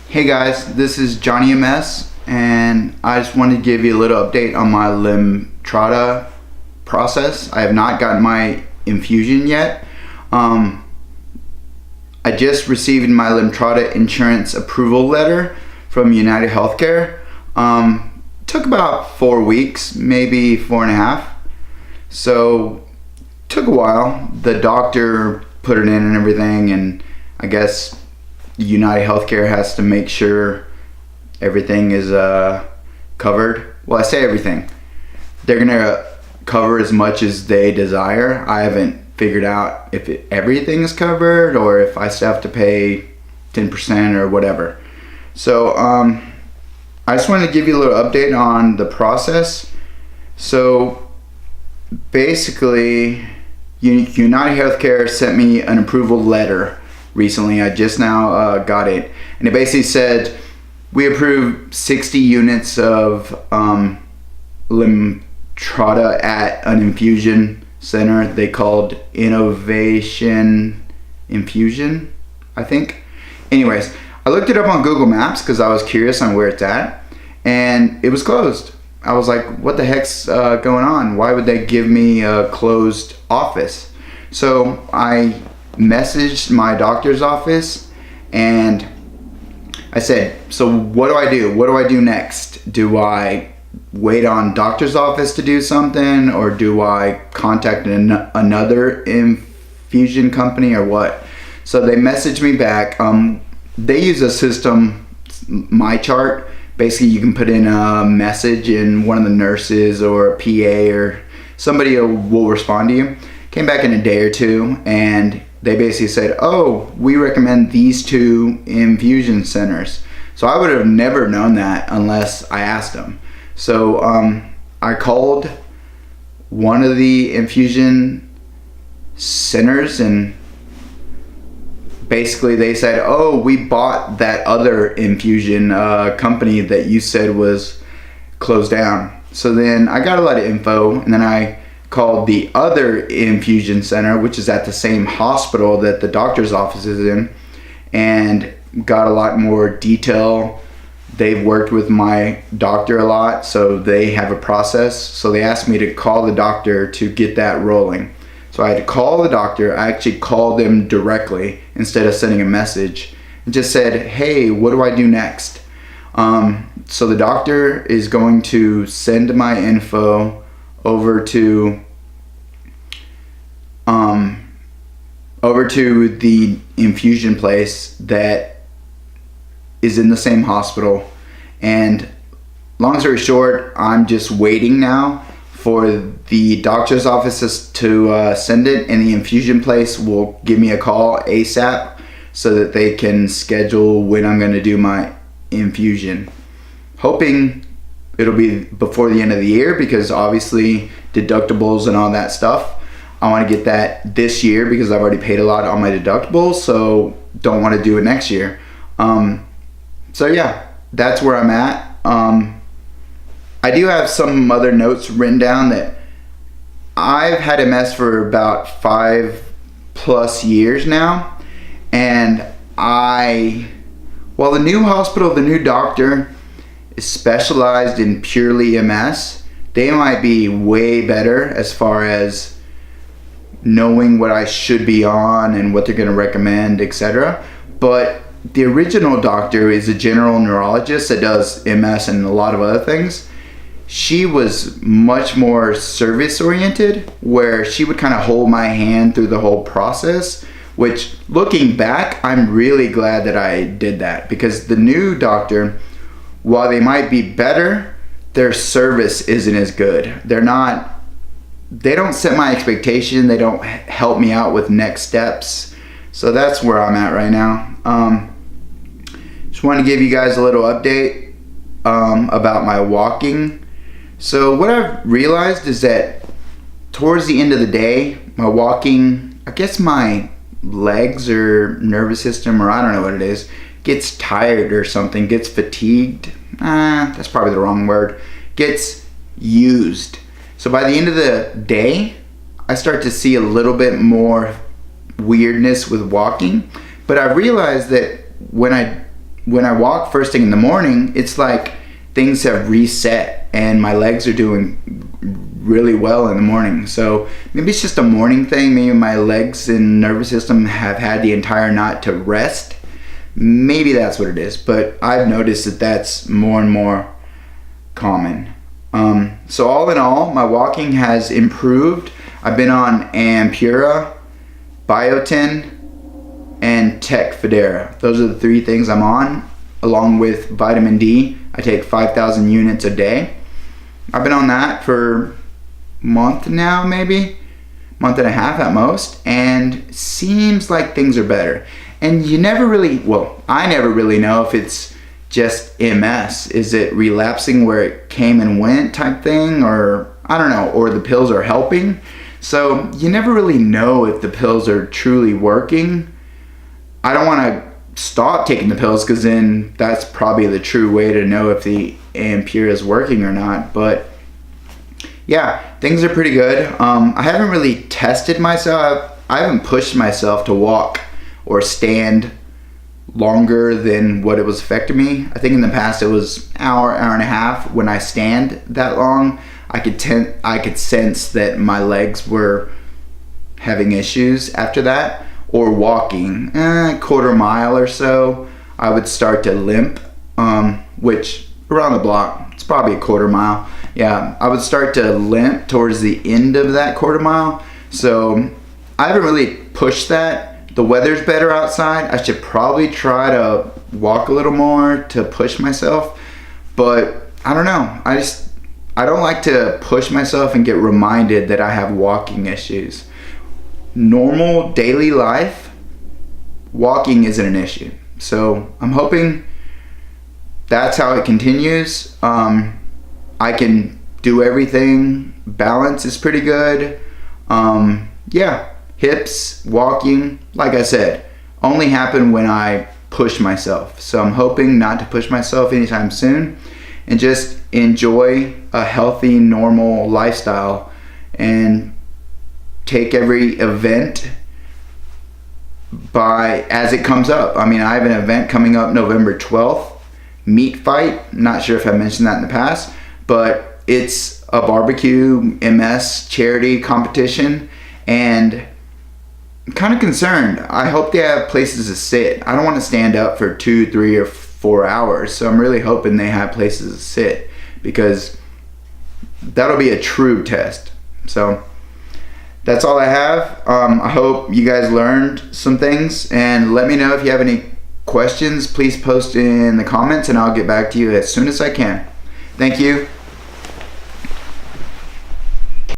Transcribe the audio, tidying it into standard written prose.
Hey guys, this is Johnny MS, and I just wanted to give you a little update on my Lemtrada process. I have not gotten my infusion yet. I just received my Lemtrada insurance approval letter from UnitedHealthCare. Took about 4 weeks, maybe 4.5. So took a while. The doctor put it in and everything, and I guess UnitedHealthCare has to make sure everything is covered. Well, I say everything. They're gonna cover as much as they desire. I haven't figured out if everything is covered or if I still have to pay 10% or whatever. So I just wanted to give you a little update on the process. So basically, UnitedHealthCare sent me an approval letter recently. I just now got it, and it basically said we approved 60 units of Lemtrada at an infusion center they called Innovation Infusion, I think. Anyways, I looked it up on Google Maps because I was curious on where it's at, and it was closed. I was like, what the heck's going on? Why would they give me a closed office? So I messaged my doctor's office and I said, so what do I do? What do I do next? Do I wait on doctor's office to do something, or do I contact another infusion company, or what? So they messaged me back. They use a system, MyChart. Basically, you can put in a message and one of the nurses or a PA or somebody will respond to you. Came back in a day or two, and they basically said, oh, we recommend these 2 infusion centers. So I would have never known that unless I asked them. So I called one of the infusion centers, and basically they said, oh, we bought that other infusion company that you said was closed down. So then I got a lot of info, and then I called the other infusion center, which is at the same hospital that the doctor's office is in, and got a lot more detail. They've worked with my doctor a lot, so they have a process. So they asked me to call the doctor to get that rolling. So I had to call the doctor. I actually called them directly instead of sending a message, and just said, hey, what do I do next? So the doctor is going to send my info over to the infusion place that is in the same hospital. And long story short, I'm just waiting now for the doctor's offices to send it, and the infusion place will give me a call ASAP so that they can schedule when I'm going to do my infusion. Hoping it'll be before the end of the year, because obviously deductibles and all that stuff, I want to get that this year because I've already paid a lot on my deductibles, so don't want to do it next year. So yeah, that's where I'm at. I do have some other notes written down that I've had MS for about 5+ years now, and the new hospital, the new doctor is specialized in purely MS. They might be way better as far as knowing what I should be on and what they're going to recommend, etc. But the original doctor is a general neurologist that does MS and a lot of other things. She was much more service oriented, where she would kind of hold my hand through the whole process, which, looking back, I'm really glad that I did that, because the new doctor, while they might be better, their service isn't as good. They don't set my expectation. They don't help me out with next steps. So that's where I'm at right now. Just want to give you guys a little update about my walking. So what I've realized is that towards the end of the day, my walking, I guess my legs or nervous system, or I don't know what it is, gets tired or something, gets fatigued. That's probably the wrong word. Gets used. So by the end of the day, I start to see a little bit more weirdness with walking. But I realized that when I when I walk first thing in the morning, it's like things have reset and my legs are doing really well in the morning. So maybe it's just a morning thing. Maybe my legs and nervous system have had the entire night to rest. Maybe that's what it is, but I've noticed that that's more and more common. So all in all, my walking has improved. I've been on Ampyra, Biotin, and Tecfidera. Those are the 3 things I'm on, along with vitamin D. I take 5,000 units a day. I've been on that for a month now, maybe month and a half at most, and seems like things are better. And you never really, well, I never really know if it's just MS. Is it relapsing where it came and went type thing, or I don't know, or the pills are helping. So you never really know if the pills are truly working. I don't want to stop taking the pills, because then that's probably the true way to know if the Ampyra is working or not. But yeah, things are pretty good. I haven't really tested myself. I haven't pushed myself to walk or stand longer than what it was affecting me. I think in the past it was hour and a half. When I stand that long, I could sense that my legs were having issues after that. Or walking a quarter mile or so, I would start to limp, which around the block, it's probably a quarter mile. Yeah, I would start to limp towards the end of that quarter mile. So I haven't really pushed that. The weather's better outside. I should probably try to walk a little more to push myself. But I don't know. I don't like to push myself and get reminded that I have walking issues. Normal daily life, walking isn't an issue. So I'm hoping that's how it continues. I can do everything. Balance is pretty good. Yeah, hips, walking, like I said, only happen when I push myself. So I'm hoping not to push myself anytime soon and just enjoy a healthy, normal lifestyle and take every event as it comes up. I mean, I have an event coming up November 12th, meat fight. Not sure if I mentioned that in the past, but it's a barbecue MS charity competition, and I'm kind of concerned. I hope they have places to sit. I don't want to stand up for 2, 3, or 4 hours, so I'm really hoping they have places to sit, because that'll be a true test. So that's all I have. I hope you guys learned some things, and let me know if you have any questions. Please post in the comments and I'll get back to you as soon as I can. Thank you.